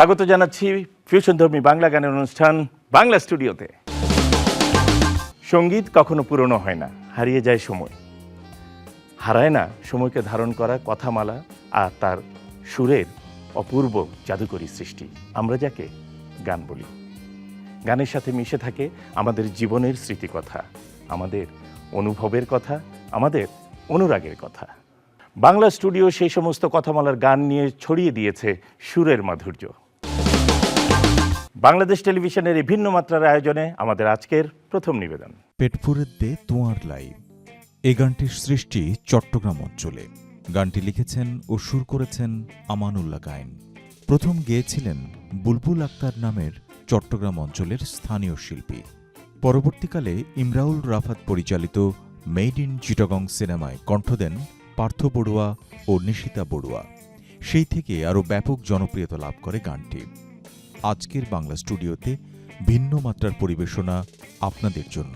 স্বাগত জানাচ্ছি ফিউশনধর্মী বাংলা গানের অনুষ্ঠান বাংলা স্টুডিওতে। সঙ্গীত কখনো পুরনো হয় না, হারিয়ে যায় সময়। হারায় না সময়কে ধারণ করা কথামালা আর তার সুরের অপূর্ব জাদুকরী সৃষ্টি, আমরা যাকে গান বলি। গানের সাথে মিশে থাকে আমাদের জীবনের স্মৃতিকথা, আমাদের অনুভবের কথা, আমাদের অনুরাগের কথা। বাংলা স্টুডিও সেই সমস্ত কথামালার গান নিয়ে ছড়িয়ে দিয়েছে সুরের মাধুর্য। বাংলাদেশ টেলিভিশনের এই ভিন্ন মাত্রার আয়োজনে আমাদের আজকের প্রথম নিবেদন। পেটপুরের দে তোমার লাই। এই গানটির সৃষ্টি চট্টগ্রাম অঞ্চলে। গানটি লিখেছেন ও সুর করেছেন আমানুল্লাহ গায়েন। প্রথম গেয়েছিলেন বুলবুল আক্তার নামের চট্টগ্রাম অঞ্চলের স্থানীয় শিল্পী। পরবর্তীকালে ইমরাউল রাফাত পরিচালিত মেড ইন চিটাগং সিনেমায় কণ্ঠ দেন পার্থ বড়ুয়া ও নিশিতা বড়ুয়া। সেই থেকে আরও ব্যাপক জনপ্রিয়তা লাভ করে গানটি। আজকের বাংলা স্টুডিওতে ভিন্ন মাত্রার পরিবেশনা আপনাদের জন্য।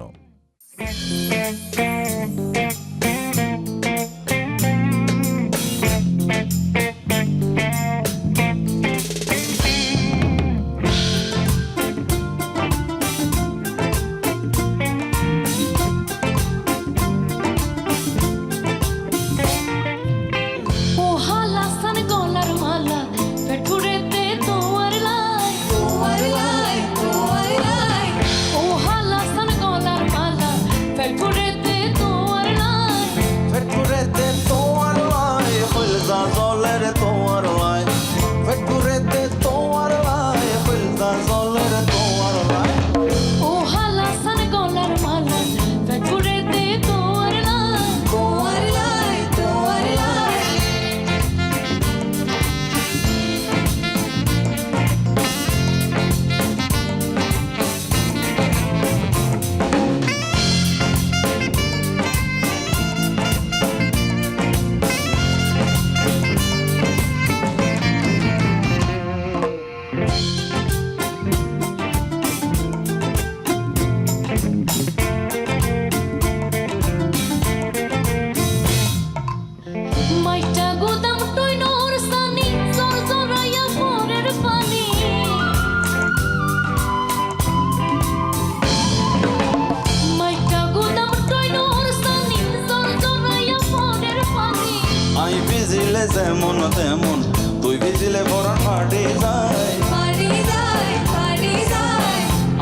যেমন তেমন তুই ভিজিলে বরণ ফাটে যায়,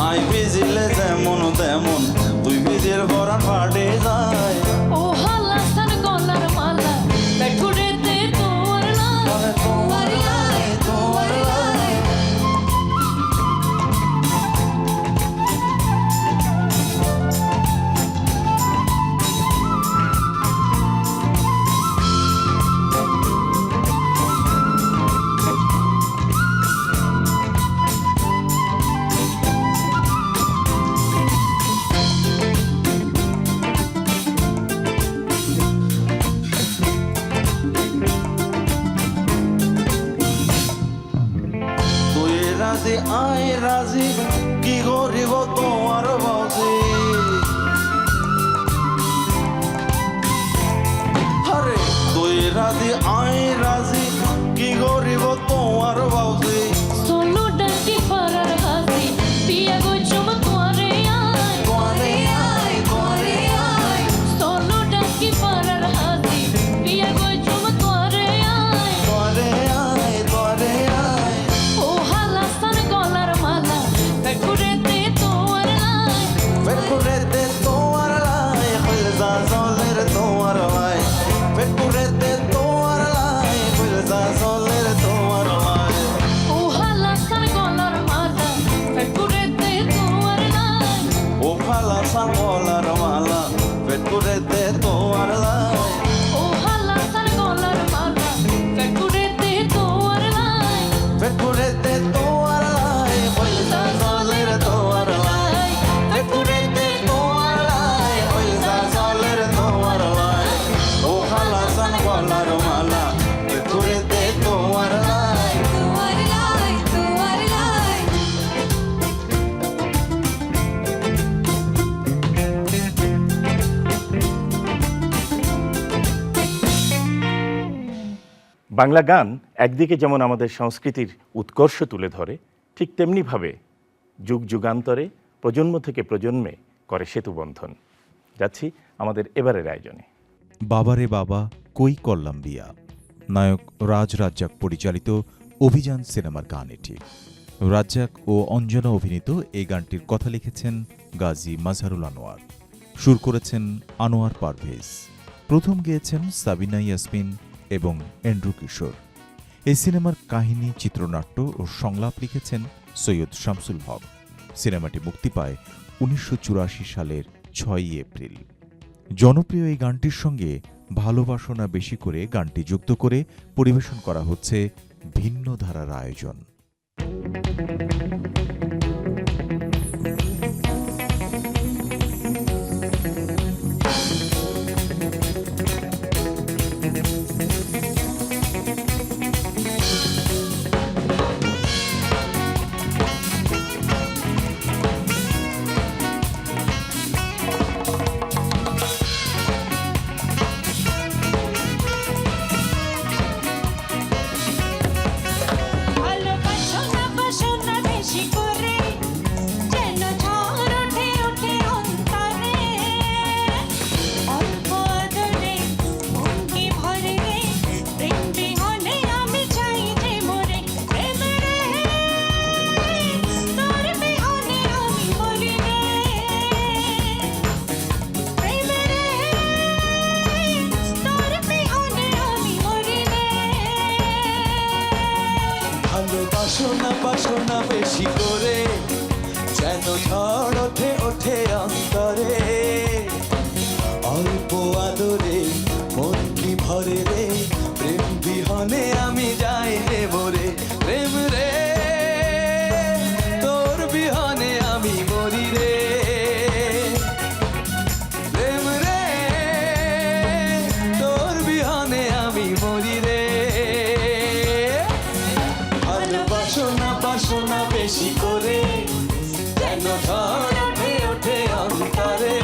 আই ভিজিলে যেমন তেমন তুই ভিজিল বরণ ফাটে যায়। ও হালা সান গলার মালা পেটুরে দে তোর লাই, তোর লাই, তোর লাই। আই রাজি কি গরিব তোমার বাউজি, আরে তুই রাজি আই রাজি কি গরিব তোমার বাউজি। সোলো ডাকি ফারার হাসি পিয়া গো চুম তোরে আয়, তোরে আয়, তোরে আয়। সোলো ডাকি ফারার হাসি পিয়া গো চুম তোরে আয়, তোরে আয়, তোরে আয়। ও হালা সান গলার মালা পেটুরে দে তোর লাই, পেটপুরে দে তোমার লাই, হইল যা জলের তোমার লাই। পেটপুরে দে তোমার লাই, হইল যা জলের তোমার লাই। ও হালা সান গলার মালা পেটুরে দে তোর লাই, ও ফালা সান গলার মালা পেটপুরে দে তোমার লাই। ও হালা সান গলার মালা পেটুরে দে তোর লাই, পেটপুরে দে তোমার লাই, হইল যা জলের তোমার লাই। পেটপুরে দে তোমার লাই, হইল যা জলের তোমার লাই। ও ফালা সান গলার মালা পেটপুরে দে তোমার লাই। তোর লাই, তোর লাই। বাংলা গান একদিকে যেমন আমাদের সংস্কৃতির উৎকর্ষ তুলে ধরে, ঠিক তেমনিভাবে যুগ যুগান্তরে প্রজন্ম থেকে প্রজন্মে করে সেতুবন্ধন। যাচ্ছি আমাদের এবারের আয়োজনে। বাবারে বাবা কই করলাম বিয়া, নায়ক রাজ রাজ্জাক পরিচালিত অভিযান সিনেমার গান এটি। রাজ্জাক ও অঞ্জনা অভিনীত এই গানটির কথা লিখেছেন গাজী মাজহারুল আনোয়ার, সুর করেছেন আনোয়ার পারভেজ, প্রথম গেয়েছেন সাবিনা ইয়াসমিন এবং এন্ড্রু কিশোর। এই সিনেমার কাহিনী, চিত্রনাট্য ও সংলাপ লিখেছেন সৈয়দ শামসুল হক। সিনেমাটি মুক্তি পায় 1984 সালের 6 এপ্রিল। জনপ্রিয় এই গানটির সঙ্গে ভালোবাসনা বেশি করে গানটি যুক্ত করে পরিবেশন করা হচ্ছে ভিন্ন ধারার আয়োজন। ভালোবাসো না বাসো না বেশি করে, যেন ঝড় ওঠে ওঠে অন্তরে। অল্প আদরে অঙ্গে ভরে রে, প্রেম বিহনে আমি চাই যে মরে। প্রেম রে, তোর বিহনে আমি মরি রে। প্রেম রে, তোর বিহনে আমি মরি রে। ভালোবাসো না বেশি করে, যেন ঝড় ওঠে ওঠে অন্তরে। অল্প আদরে মন কি ভরে রে, প্রেম বিহনে আমি যাই রে মরে। প্রেম রে, তোর বিহনে আমি মরি রে। প্রেম রে, তোর বিহনে আমি মরি রে। ভালোবাসো না বেশি করে, যেন ঝড় ওঠে ওঠে অন্তরে।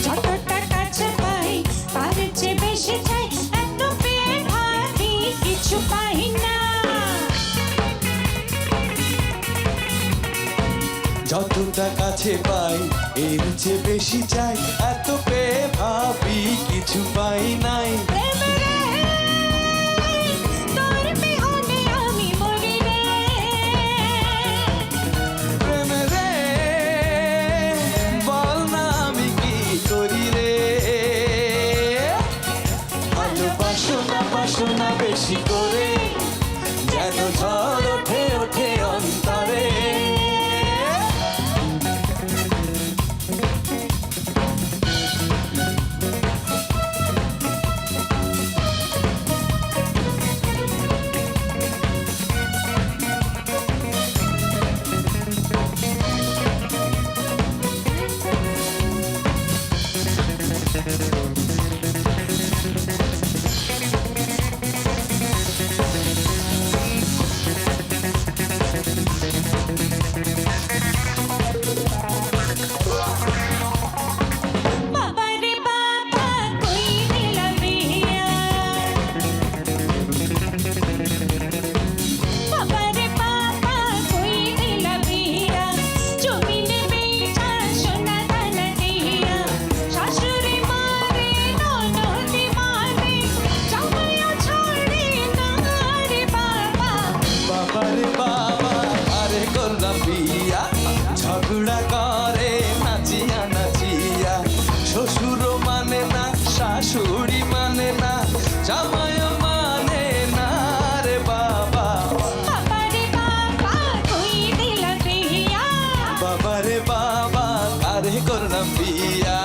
যতটা কাছে পাই তার চেয়ে বেশি চাই, এত পেয়ে ভাবি কিছু পাই না। যতটা কাছে পাই এর চেয়ে বেশি চাই, এত পেয়ে ভাবি কিছু পাই নাই। প্রেম রে, তোর বিহনে আমি মরি রে। প্রেম রে, বল না আমি কি করি রে। ভালোবাসো না বেশি করে, যেন ঝড় ওঠে ওঠে অন্তরে। বাবা রে বাবা কই দিলা বিয়া, বাবা রে বাবা কই দিলা বিয়া। জমিনে বেচা সোনা দানা দিয়া, শাশুড়ি মারে ননদি মারে, জামাইও ছাড়ে না রে বাবা। বাবারে বাবা আরে করলাম বিয়া, ঝগড়া করে নাচিয়া নাচিয়া। শ্বশুর মানে না, শাশুড়ি মানে না, জামাই মানে না রে বাবা। বাবা রে বাবা কই দিলা বিয়া, বাবারে বাবা আরে করলাম বিয়া।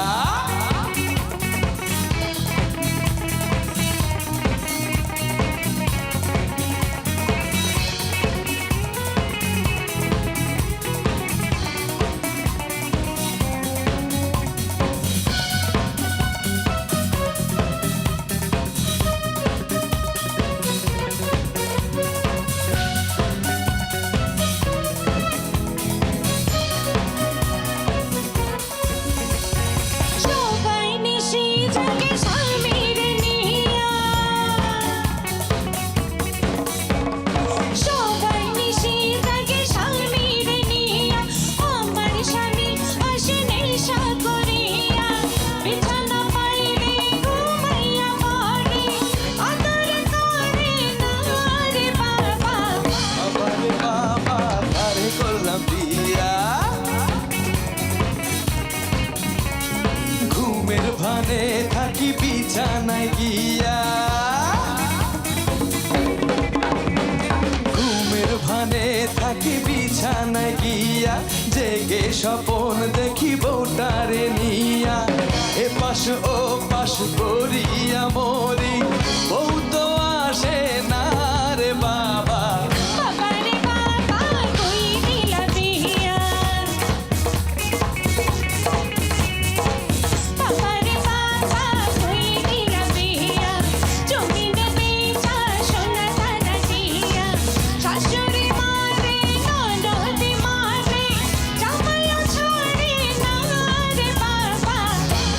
বিছানায় গিয়া ঘুমের ভানে থাকি বিছানায় গিয়া জেগে স্বপন দেখি বউটারে নিয়া এ পাশ ও পাশ করিয়া মরি বউ তো আসে না রে বাবা বাবা রে বাবা কই দিলা বিয়া বাবা রে বাবা কই দিলা বিয়া জমি দেবে চা সোনা দানা দিয়া শাশুড়ি মারে ননদি মারে জামাইও ছড়ে না রে বাবা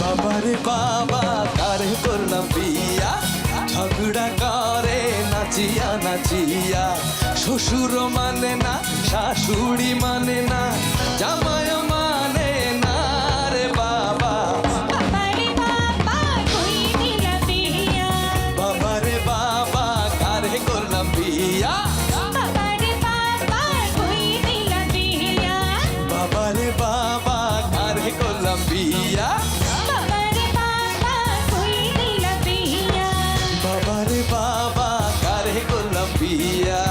বাবারে বাবা কারে করলাম বিয়া ঝগড়া করে নাচিয়া নাচিয়া শ্বশুর মানে না শাশুড়ি মানে না জামাই মানে না রে বাবা বাবা রে বাবা কই দিলা বিয়া বাবারে বাবা কারে করলাম বিয়া বাবা রে বাবা কই দিলা বিয়া বাবারে বাবা কারে করলাম বিয়া বাবা রে বাবা কই দিলা বিয়া বাবারে বাবা কারে করলাম বিয়া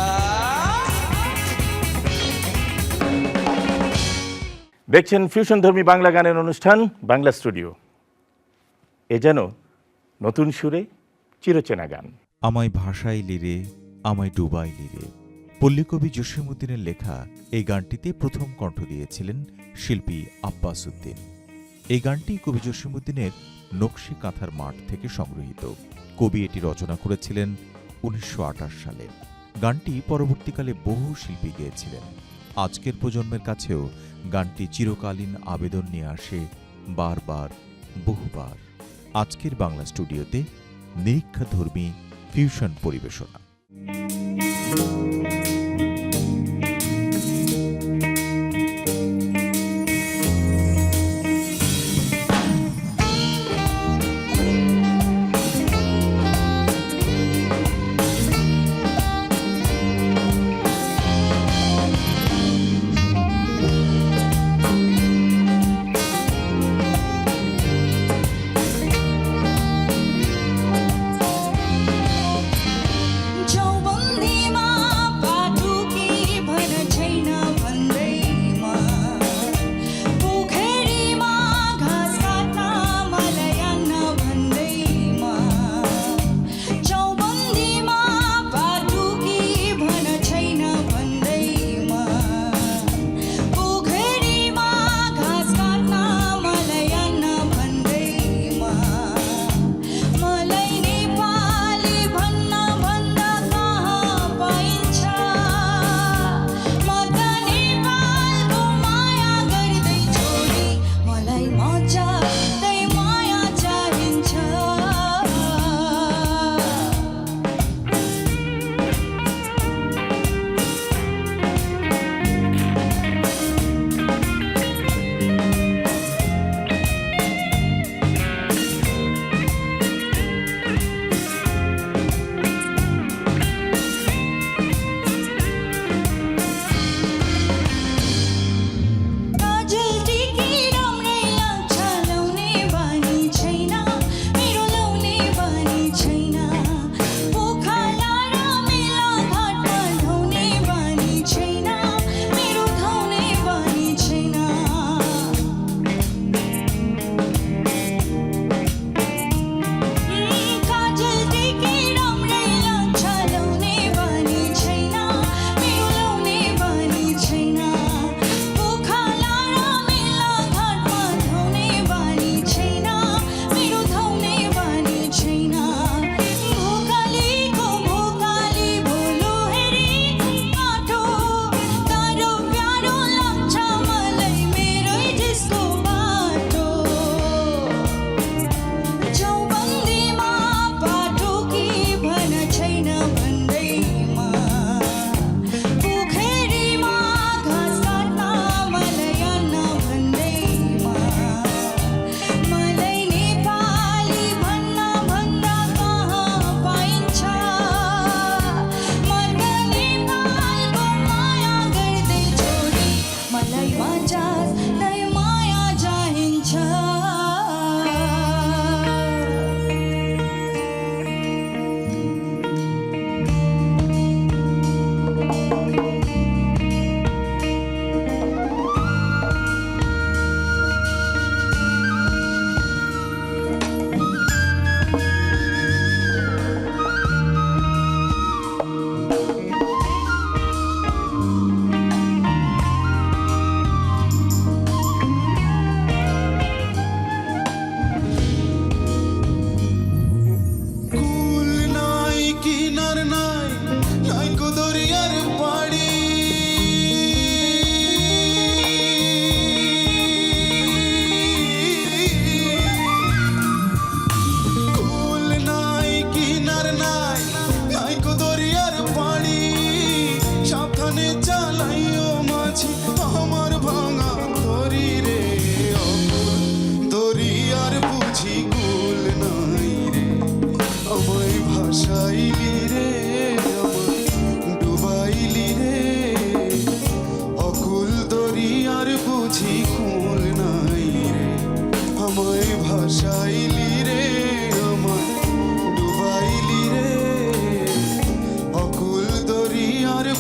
দেখছেন ফিউশন ধর্মী বাংলা গানের অনুষ্ঠান বাংলা স্টুডিও। এ যেন নতুন সুরে চিরচেনা গান। আমায় ভাষায় লিরে আমায় ডুবাই লিরে পল্লীকবি জসীমউদ্দিনের লেখা এই গানটিতে প্রথম কণ্ঠ দিয়েছিলেন শিল্পী আব্বাস উদ্দিন। এই গানটি কবি জসীমউদ্দিনের নকশি কাঁথার মাঠ থেকে সংগৃহীত। কবি এটি রচনা করেছিলেন ১৯২৮ সালে। গানটি পরবর্তীকালে বহু শিল্পী গেয়েছিলেন। আজকের প্রজন্মের কাছেও গানটি চিরকালীন আবেদন নিয়ে আসে বারবার, বহুবার। আজকের বাংলা স্টুডিওতে নিরীক্ষাধর্মী ফিউশন পরিবেশনা। যৌবন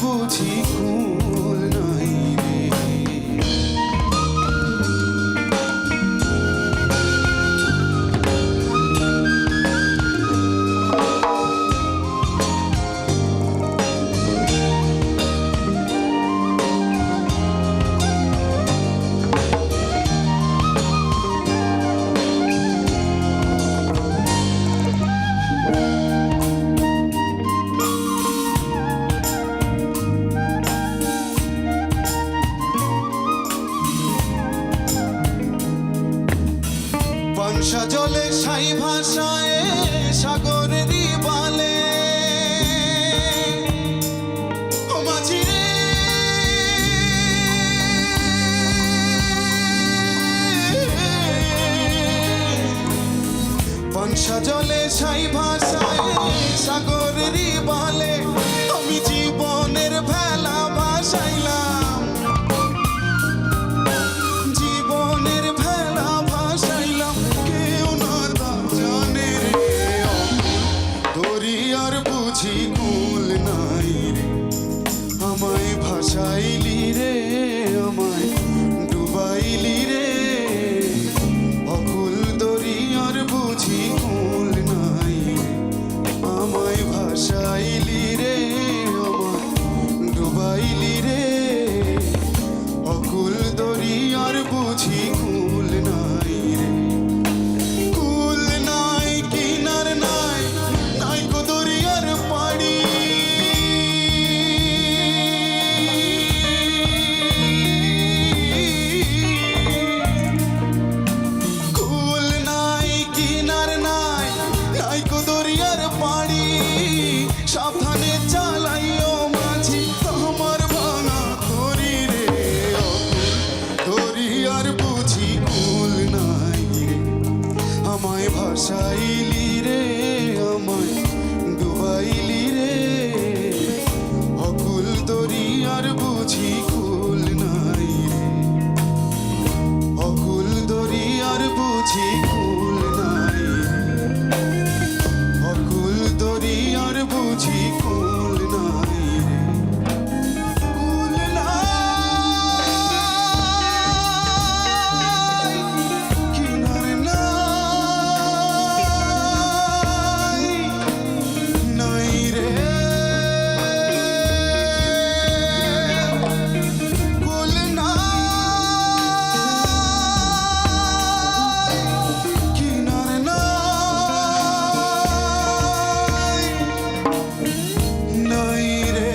বুঝি কুল নাই রে। বংশা জলে সাই ভাষায় সাগরেরই বালে ও মাঝি রে, বংশা জলে সাই ভাষায় সাগরেরই বালে আমি জীবনের ভেলা ভাসাইলাম, জীবনের ভেলা ভাসাইলাম, কেউ না তা জানে রে। দরিয়ার বুঝি কুল নাই রে, আমায় ভাসাইলি রে, আমায় ডুবাইলি রে। অকুল দরিয়ার বুঝি কুল নাই রে, আমায় ভাসাইলি রে, আমায় ডুবাইলি রে। অকুল দরিয়ার বুঝি কুল নাই রে। কুল নাই কিনার নাই, নাই কো দরিয়ার পাড়ি। কুল নাই কিনার নাই, নাই কো দরিয়ার পাড়ি। সাবধানে চালাইও মাঝি আমার ভাঙা তরি রে। দরিয়ার বুঝি কুল নাই রে, আমায় ভাসাইলি রে, আমায় ডুবাইলি রে। অকুল দরিয়ার বুঝি কুল নাই রে, অকুল দরিয়ার বুঝি কুল নাই রে। অকুল দরিয়ার বুঝি কুল নাই রে। কুল নাই কিনার নাই, নাই রে। কুল নাই কিনার নাই, নাই রে।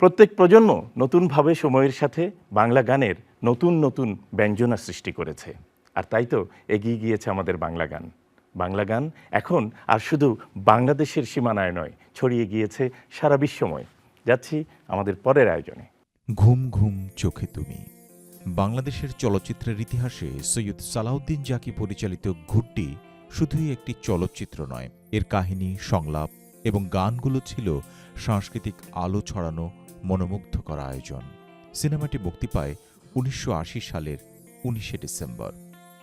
প্রত্যেক প্রজন্ম নতুনভাবে সময়ের সাথে বাংলা গানের নতুন নতুন ব্যঞ্জনা সৃষ্টি করেছে, আর তাই তো এগিয়ে গিয়েছে আমাদের বাংলা গান। বাংলা গান এখন আর শুধু বাংলাদেশের সীমানায় নয়, ছড়িয়ে গিয়েছে সারা বিশ্বময়। যাচ্ছি আমাদের পরের আয়োজনে। ঘুম ঘুম চোখে তুমি। বাংলাদেশের চলচ্চিত্রের ইতিহাসে সৈয়দ সালাউদ্দিন জাকি পরিচালিত ঘুরটি শুধুই একটি চলচ্চিত্র নয়, এর কাহিনী, সংলাপ এবং গানগুলো ছিল সাংস্কৃতিক আলো ছড়ানো মনোমুগ্ধকর আয়োজন। সিনেমাটি মুক্তি পায় 1980 সালের 19শে ডিসেম্বর।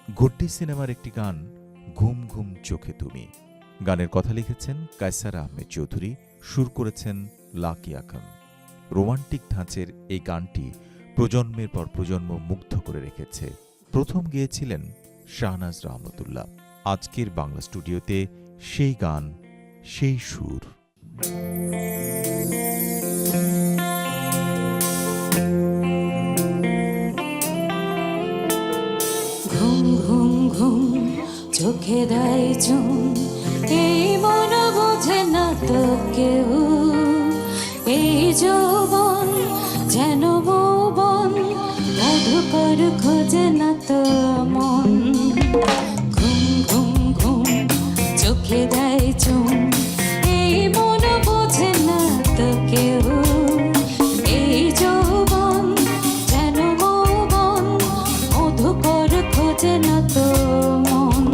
ঘুরটি সিনেমার একটি গান ঘুম ঘুম চোখে তুমি। গানের কথা লিখেছেন কায়সার আহমেদ চৌধুরী, সুর করেছেন লাকি আখম। রোমান্টিক ধাঁচের এই গানটি প্রজন্মের পর প্রজন্ম মুগ্ধ করে রেখেছে। প্রথম গেয়েছিলেন শাহনাজ রহমতুল্লাহ। আজকের বাংলা স্টুডিওতে সেই গান, সেই সুর। ঘুম ঘুম ঘুম চোখে দেয় চুম, এই মন বোঝে না তো কেউ। এই যৌবন যেন ভুবন, মধুকর খোঁজে না তো মন। ঘুম ঘুম ঘুম চোখে দেয় চুম, এই মন বোঝে না তো কেউ। এই যৌবন যেন ভুবন, মধুকর খোঁজে না তো মন।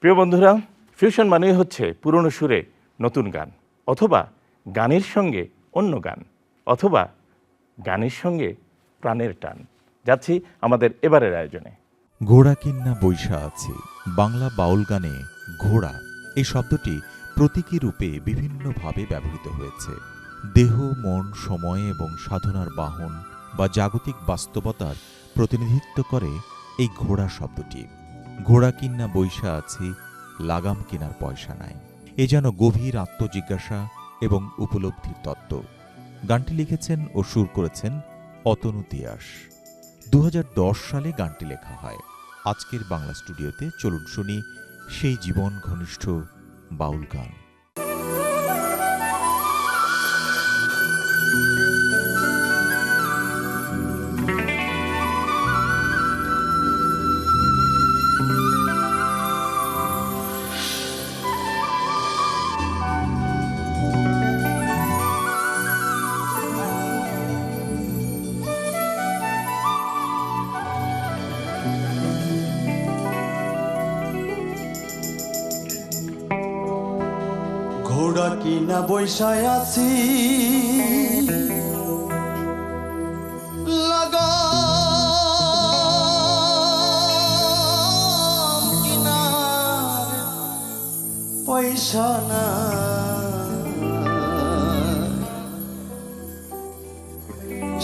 প্রিয় বন্ধুরা, ফিউশন মানেই হচ্ছে পুরনো সুরে নতুন গান, অথবা গানের সঙ্গে অন্য গান, অথবা গানের সঙ্গে প্রাণের টান। যাচ্ছি আমাদের এবারের আয়োজনে। ঘোড়া কিন্না বৈশা আছে। বাংলা বাউল গানে ঘোড়া এই শব্দটি প্রতীকী রূপে বিভিন্নভাবে ব্যবহৃত হয়েছে। দেহ, মন, সময় এবং সাধনার বাহন বা জাগতিক বাস্তবতার প্রতিনিধিত্ব করে এই ঘোড়া শব্দটি। ঘোড়া কিন্না বৈশা আছি, লাগাম কেনার পয়সা নাই। এ যেন গভীর আত্মজিজ্ঞাসা এবং উপলব্ধির তত্ত্ব। গানটি লিখেছেন ও সুর করেছেন অতনু তিয়াস। 2010 সালে গানটি লেখা হয়। আজকের বাংলা স্টুডিওতে চলুন শুনি সেই জীবন ঘনিষ্ঠ বাউল গান। ঘোড়া কিনা বৈশায় আছি, লাগাম কিনার পয়সা না।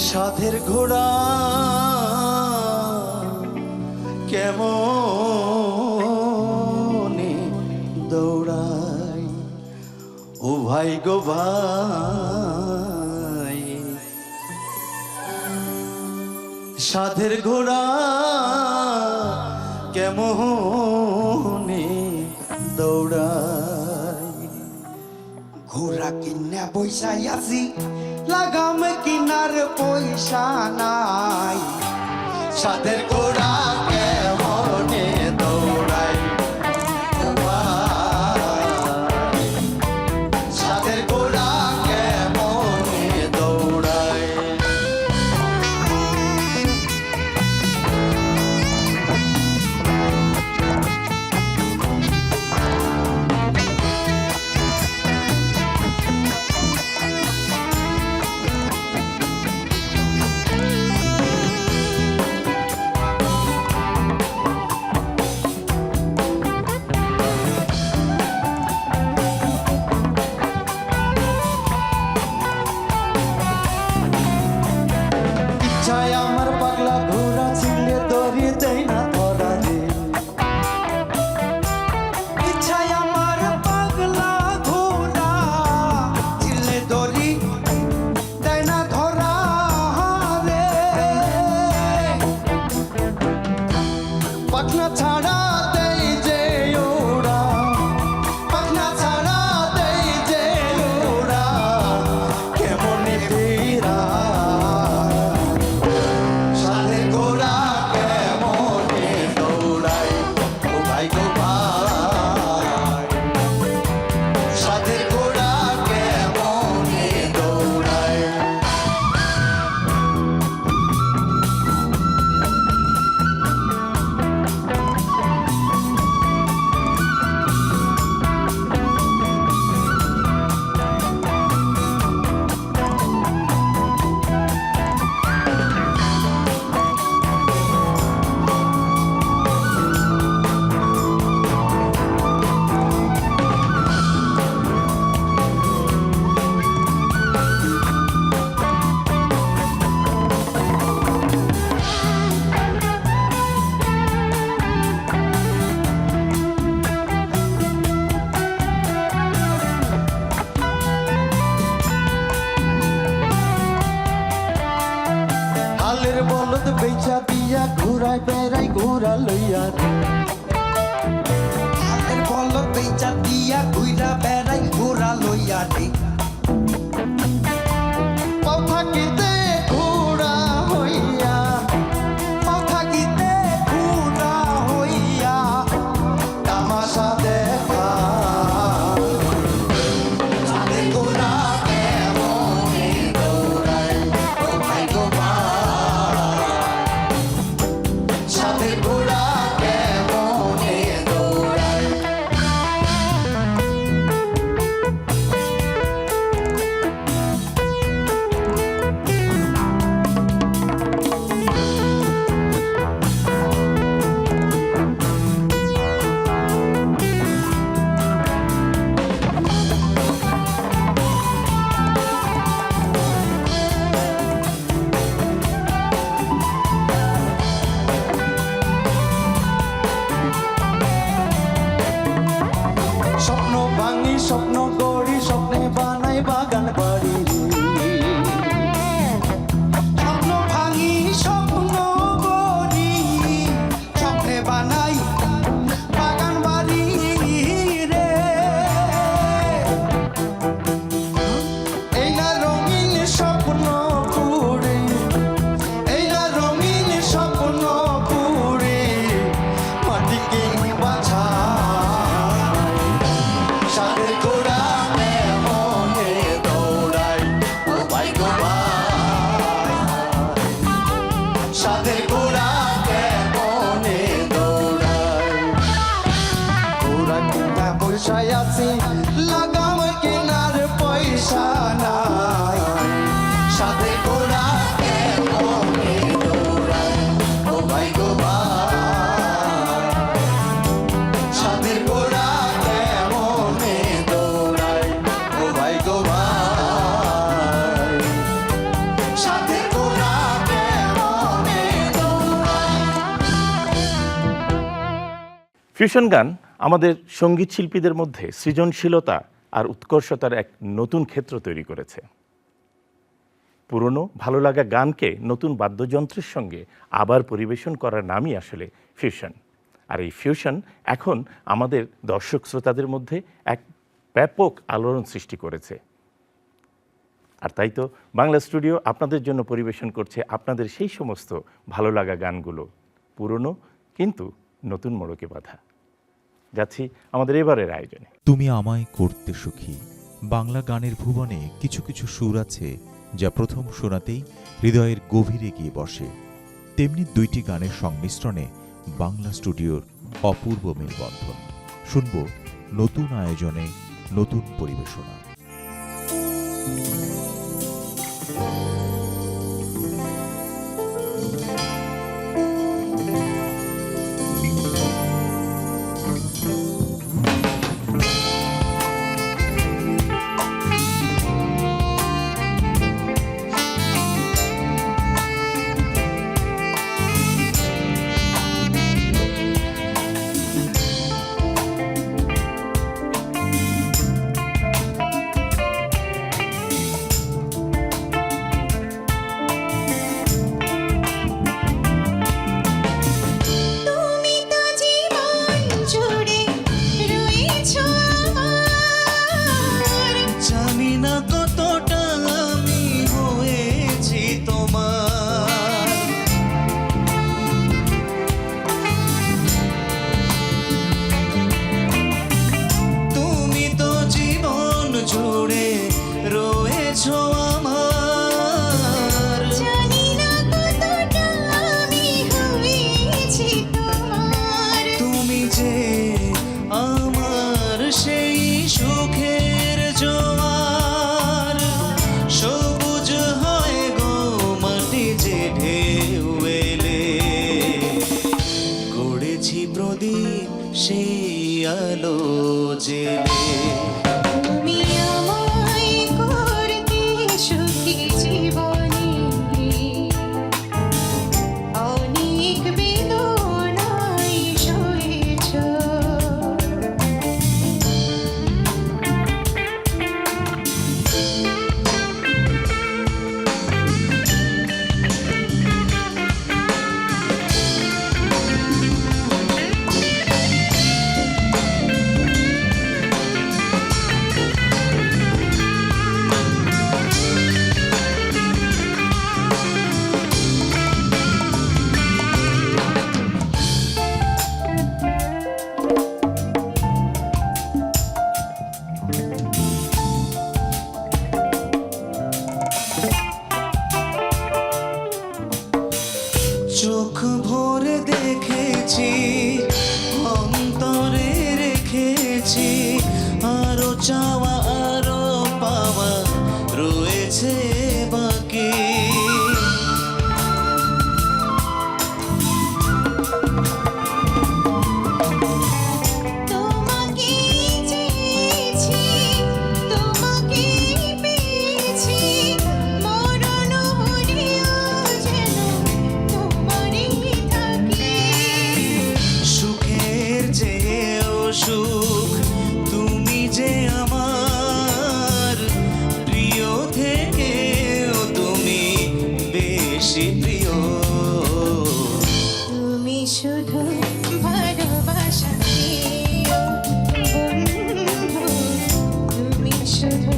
সাধের ঘোড়া কেমন দৌড়ায়, ও ভাই গো ভাই। সাধের ঘোড়া কেমন দৌড়ায়। ঘোড়া কিনা বৈশাই আছি, লাগাম কিনার পয়সা নাই। সাধের ঘোড়া কেমন দৌড়ায়, ও ভাই। সাধের ঘোড়া কেমন দৌড়ায়। ইচ্ছায় আমার পাগলা ঘোড়া ছিলে দড়ি দেয় না ধরা রে। ইচ্ছায় আমার পাগলা ঘোড়া ছিলে দড়ি দেয় না ধরা রে। পাখনা ছাড়া দেই যে ওরা, পাখনা ছাড়া দেই যে ওরা, কেমন ফিরা। সাধের ঘোড়া কেমন দৌড়ায়, ও ভাই গো ভাই। সাধের ঘোড়া কেমন দৌড়ায়। হালের বলদ বেচা দিয়া ঘুরায় বেড়াই ঘোড়া লইয়া রে। হালের বল বেচা দিয়া ঘুইরা বেড়াই ঘোড়া লইয়া রে। পাও থাকিতে ঘোড়া হইয়া, পাও থাকিতে ঘোড়া হইয়া তামাশা দেখা। সাধের ঘোড়া কেমন দৌড়ায়, ও ভাই গো ভাই। সাধের ঘোড়া কেমন দৌড়ায়। ফিউশন গান আমাদের সঙ্গীত শিল্পীদের মধ্যে সৃজনশীলতা আর উৎকর্ষতার এক নতুন ক্ষেত্র তৈরি করেছে। পুরনো ভালো লাগা গানকে নতুন বাদ্যযন্ত্রের সঙ্গে আবার পরিবেশন করার নামই আসলে ফিউশন। আর এই ফিউশন এখন আমাদের দর্শক শ্রোতাদের মধ্যে এক ব্যাপক আলোড়ন সৃষ্টি করেছে। আর তাই তো বাংলা স্টুডিও আপনাদের জন্য পরিবেশন করছে আপনাদের সেই সমস্ত ভালো লাগা গানগুলো, পুরনো কিন্তু নতুন মোড়কে বাঁধা। যাচ্ছি আমাদের এবারের আয়োজনে। তুমি আমায় করতে সুখী। বাংলা গানের ভুবনে কিছু কিছু সুর আছে যা প্রথম শোনাতেই হৃদয়ের গভীরে গিয়ে বসে। তেমনি দুইটি গানের সংমিশ্রণে বাংলা স্টুডিওর অপূর্ব মেলবন্ধন। শুনব নতুন আয়োজনে নতুন পরিবেশনা। তুমি তো জীবন জুড়ে রয়েছো আমার, জানি না কতটা আমি হয়েছি তোমার। তুমি তো জীবন জুড়ে রয়েছো আমার। জানি না কতটা আমি হয়েছি তোমার। তুমি যে আমার সেই সুখের জোয়ার, সবুজ হয় গো মাটি যে ঢেউ এলে। গড়েছি প্রদীপ সেই আলো জেলে। তুমি আমায় করতে সুখী জীবনে, অনেক বেদনায় সয়েছো। চোখ ভরে দেখেছি, অন্তরে রেখেছি, আরো চাওয়া আরো পাওয়া রয়েছে বাকি। তোমাকে চেয়েছি, তোমাকে পেয়েছি, মরণ হলেও যেন তোমারই থাকি। সুখের চেয়েও সুখ তুমি যে আমার, প্রিয় থেকেও তুমি বেশি প্রিয়। তুমি শুধু ভালোবাসা দিও বন্ধু, তুমি শুধু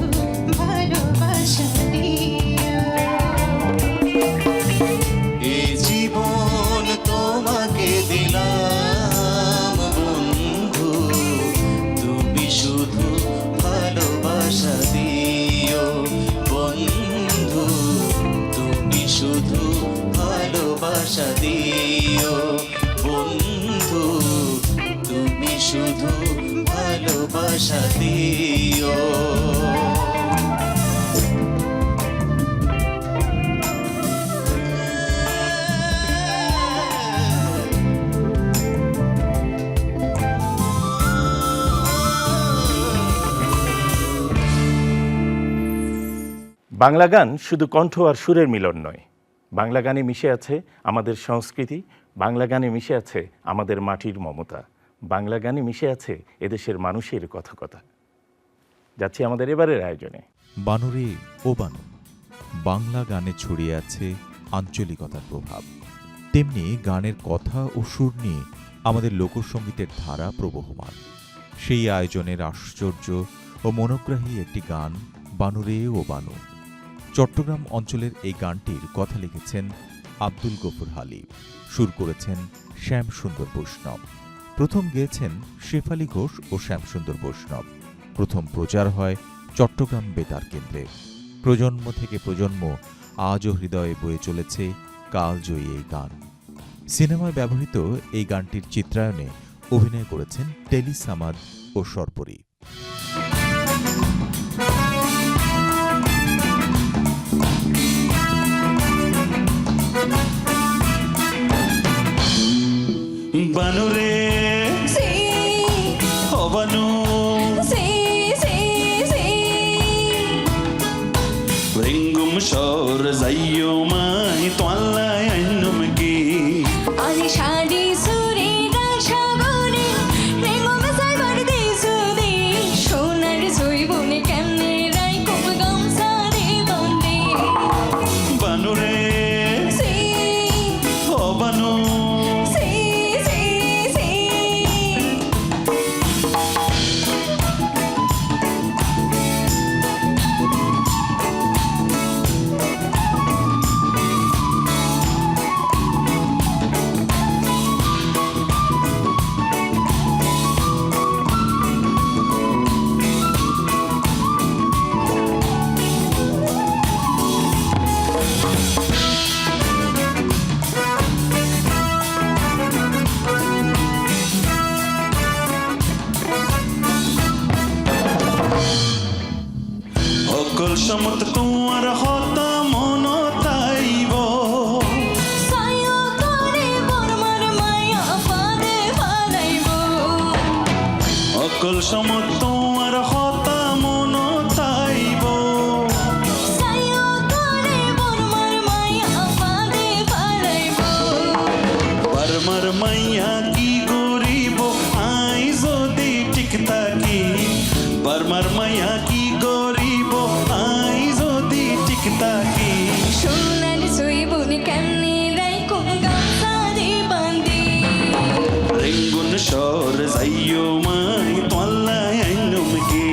ভালোবাসা দিও। এ জীবন তোমাকে দিলাম বন্ধু, তুমি শুধু ভালোবাসা দিও বন্ধু, তুমি শুধু ভালোবাসা দিও বন্ধু, তুমি শুধু ভালোবাসা দিও। বাংলা গান শুধু কণ্ঠ আর সুরের মিলন নয়, বাংলা গানে মিশে আছে আমাদের সংস্কৃতি, বাংলা গানে মিশে আছে আমাদের মাটির মমতা, বাংলা গানে মিশে আছে এদেশের মানুষের কথকতা। যাচ্ছি আমাদের এবারের আয়োজনে। বানরে ও বানু, বাংলা গানে ছড়িয়ে আছে আঞ্চলিকতার প্রভাব, তেমনি গানের কথা ও সুর নিয়ে আমাদের লোকসঙ্গীতের ধারা প্রবহমান। সেই আয়োজনের আশ্চর্য ও মনোগ্রাহী একটি গান বানরে ও বানু। চট্টগ্রাম অঞ্চলের এই গানটির কথা লিখেছেন আব্দুল গফুর হালিম, সুর করেছেন শ্যামসুন্দর বৈষ্ণব। প্রথম গেয়েছেন শেফালি ঘোষ ও শ্যামসুন্দর বৈষ্ণব। প্রথম প্রচার হয় চট্টগ্রাম বেতার কেন্দ্রে। প্রজন্ম থেকে প্রজন্ম আজও হৃদয়ে বয়ে চলেছে কালজয়ী এই গান। সিনেমায় ব্যবহৃত এই গানটির চিত্রায়নে অভিনয় করেছেন টেলি সামাদ ও সরপরি। বানুরে ও বানু রেঙ্গুম সর যাইও মাই তোয়াল্লায় আইনুম কি বানুরে ও বানু অকল সমত তোমার হত মন তাইব অকল সমত তোমার হত মন তাইব বারমার মাইয়া কি গরিব আই যদি ঠিক থাকি বারমার মাইয়া কি গরিব আই যদি ঠিক থাকি রেঙ্গুন সর যাইও মাই তোয়াল্লায় আইনুম কি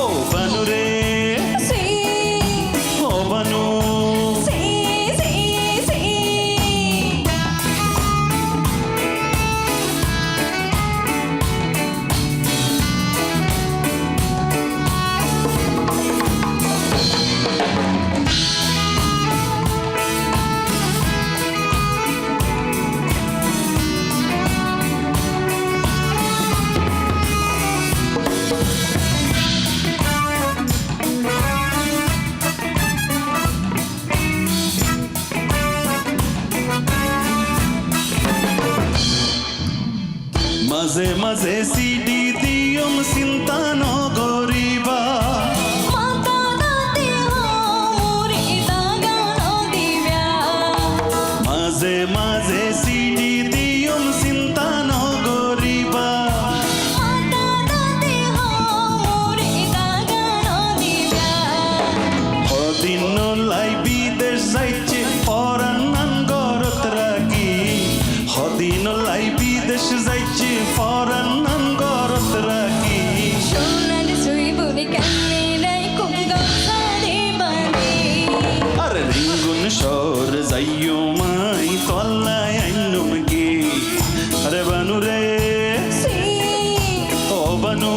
ও বানুরে ও বানু মাঝে মাঝে সিডি দিয়ম চিন্তা নগরিবা মাঝে মাঝে সিডি দিয়ম চিন্তা নগরিবা হদিন লাই বিদেশ যাইছে পরান গরত রাখি হদিন লাই বিদেশ যাইছে পরান গরত রাখি আরে রিঙ্গুন সর যাইও মাই তোয়াল্লায় আইনুম কি আরে বানুরে ও বানু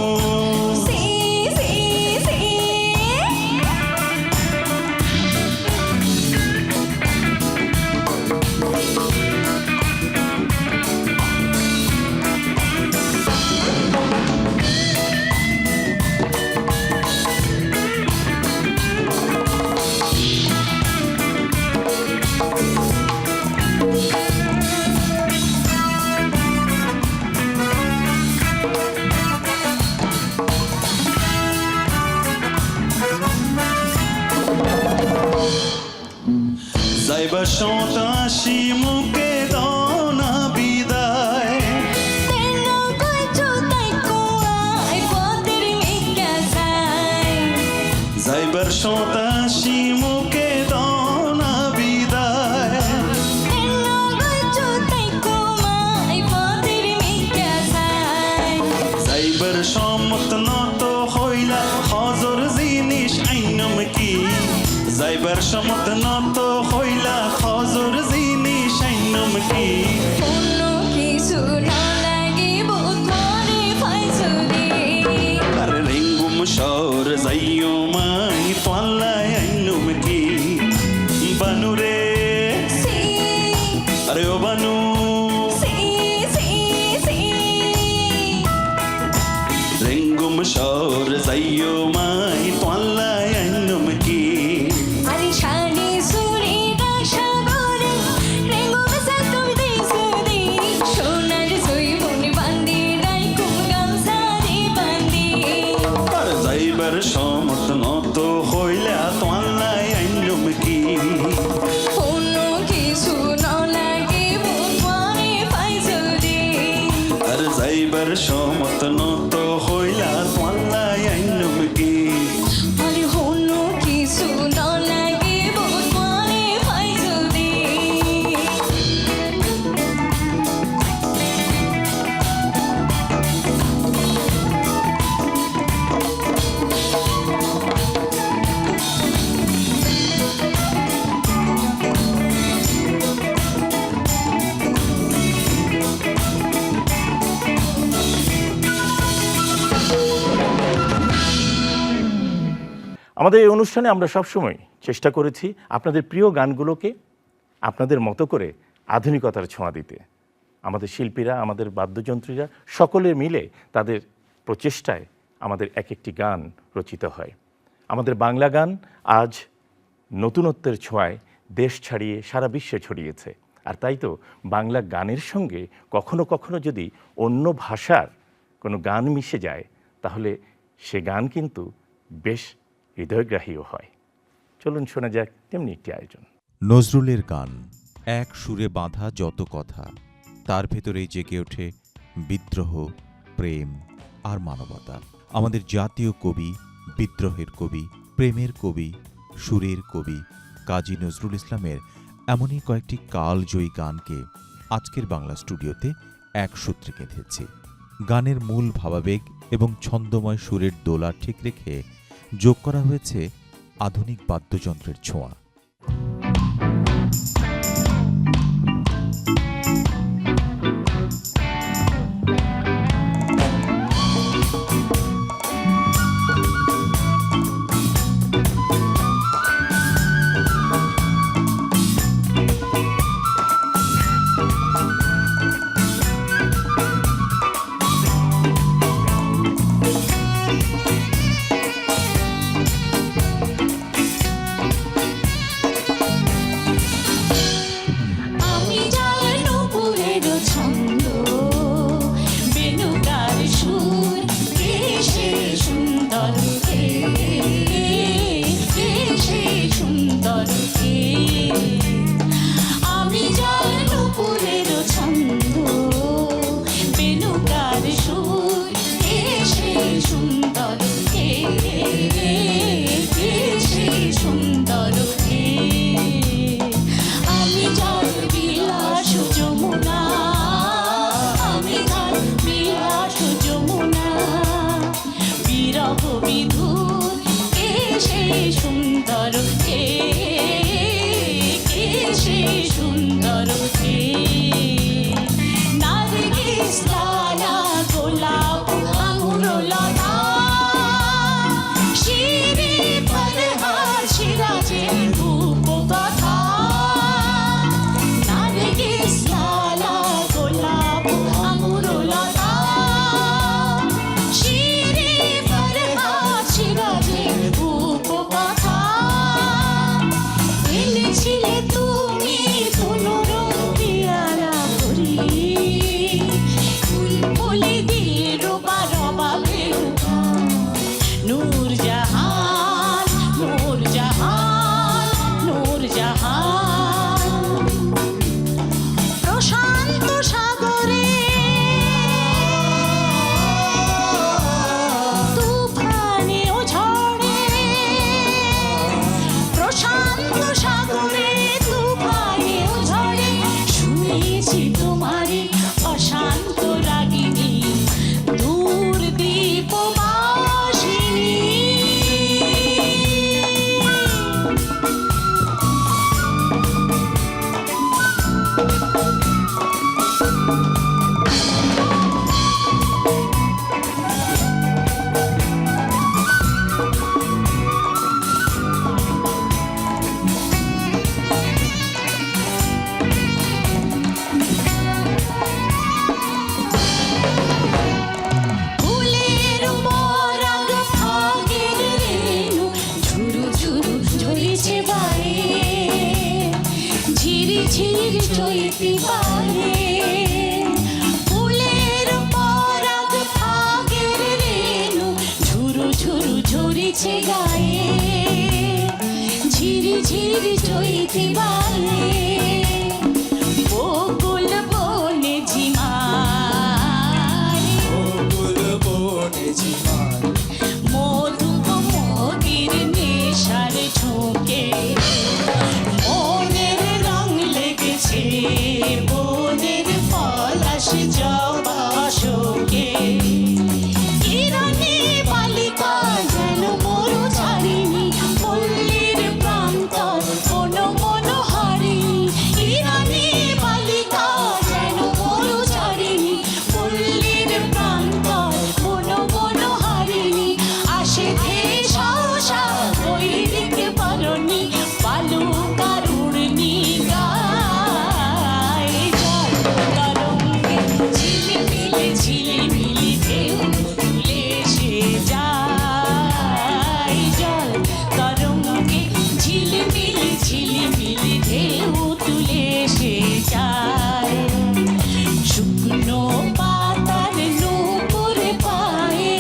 যাইবা সত আসি মুখে দাও না বিদায় মমতাসী মুখে দনা বিদায় যাইবার সমত নত হইলা হজর জিনিস আইনম কি যাইবার সমত নত হইলা হজর জিনিস আইনম কি আর রেঙ্গুম শহর যাইও মাই তোয়াল্লায় আইনম কি বানু রে আরে ও বানু রেঙ্গুম শহর যাইও মাই তোয়াল্লায় আইনম কি আর যাইবার সমত নত হইলা তোয়াল্লায় আইনম কি আর যাইবার সমত নত হইলা তোয়াল্লায় আইনম কি আমাদের এই অনুষ্ঠানে আমরা সবসময় চেষ্টা করেছি আপনাদের প্রিয় গানগুলোকে আপনাদের মতো করে আধুনিকতার ছোঁয়া দিতে। আমাদের শিল্পীরা, আমাদের বাদ্যযন্ত্রীরা সকলে মিলে তাদের প্রচেষ্টায় আমাদের এক একটি গান রচিত হয়। আমাদের বাংলা গান আজ নতুনত্বের ছোঁয়ায় দেশ ছাড়িয়ে সারা বিশ্বে ছড়িয়েছে। আর তাই তো বাংলা গানের সঙ্গে কখনো কখনো যদি অন্য ভাষার কোনো গান মিশে যায় তাহলে সে গান কিন্তু বেশ হৃদয়গ্রাহীও হয়। চলুন শোনা যাক তেমনি একটি আয়োজন। নজরুলের গান, এক সুরে বাঁধা যত কথা, তার ভেতরেই জেগে ওঠে বিদ্রোহ, প্রেম আর মানবতা। আমাদের জাতীয় কবি, বিদ্রোহের কবি, প্রেমের কবি, সুরের কবি কাজী নজরুল ইসলামের এমনই কয়েকটি কালজয়ী গানকে আজকের বাংলা স্টুডিওতে এক সূত্রে গেঁথেছি। গানের মূল ভাবাবেগ এবং ছন্দময় সুরের দোলা ঠিক রেখে যোগ করা হয়েছে আধুনিক বাদ্যযন্ত্রের ছোঁয়া। তুমি কোন রঙে বায়ে ঝিরি ঝিরি চৈতি বায়ে ফুলের পরাগ ফাগের রেণু ঝুরু ঝুরু ঝরিছে গায়ে ঝিরি ঝিরি চৈতি বায়ে বকুল বনে ঝিমায় মধু মদির নেশার ঝোঁকে মনের রং লেগেছে বনের পলাশ জবা শোকে ইরানি বালিকা যেন মরু ছাড়িনি পল্লীর প্রান্তর কোনো মনোহারিণী ইরানি বালিকা যেন মরু ছাড়িনি পল্লীর প্রান্তর কোনো মনোহারিণী আসে ধেয়ে সহসা ওই দিকে বরণী বালুকারুণী গায় জল তরঙ্গে ঝিলিমিলি ঢেউ তুলে সে যায় জল তরঙ্গে ঝিলিমিলি ঢেউ তুলে সে যায় শুকনো পাতার নূপুর পায়ে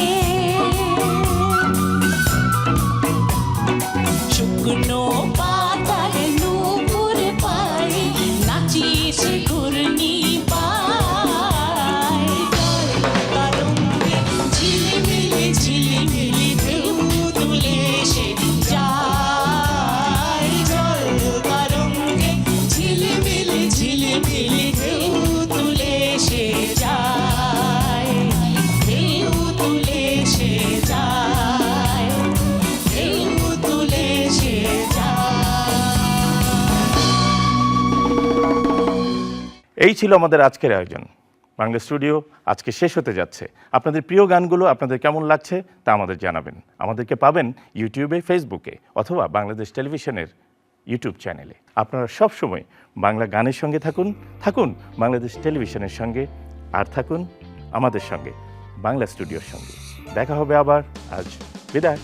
শুকনো পাতার নূপুর পায়ে নাচিয়েছে ঘূর্ণি পায় জল তরঙ্গে ঝিলিমিলি ঢেউ তুলে সে যায় জল তরঙ্গে ঝিলিমিলি ঢেউ তুলে সে যায় ঢেউ তুলে সে যায় ঢেউ তুলে সে যায়। এই ছিল আমাদের আজকের আয়োজন। বাংলা স্টুডিও আজকে শেষ হতে যাচ্ছে। আপনাদের প্রিয় গানগুলো আপনাদের কেমন লাগছে তা আমাদের জানাবেন। আমাদেরকে পাবেন ইউটিউবে, ফেসবুকে অথবা বাংলাদেশ টেলিভিশনের ইউটিউব চ্যানেলে। আপনারা সবসময় বাংলা গানের সঙ্গে থাকুন বাংলাদেশ টেলিভিশনের সঙ্গে, আর থাকুন আমাদের সঙ্গে বাংলা স্টুডিওর সঙ্গে। দেখা হবে আবার। আজ বিদায়।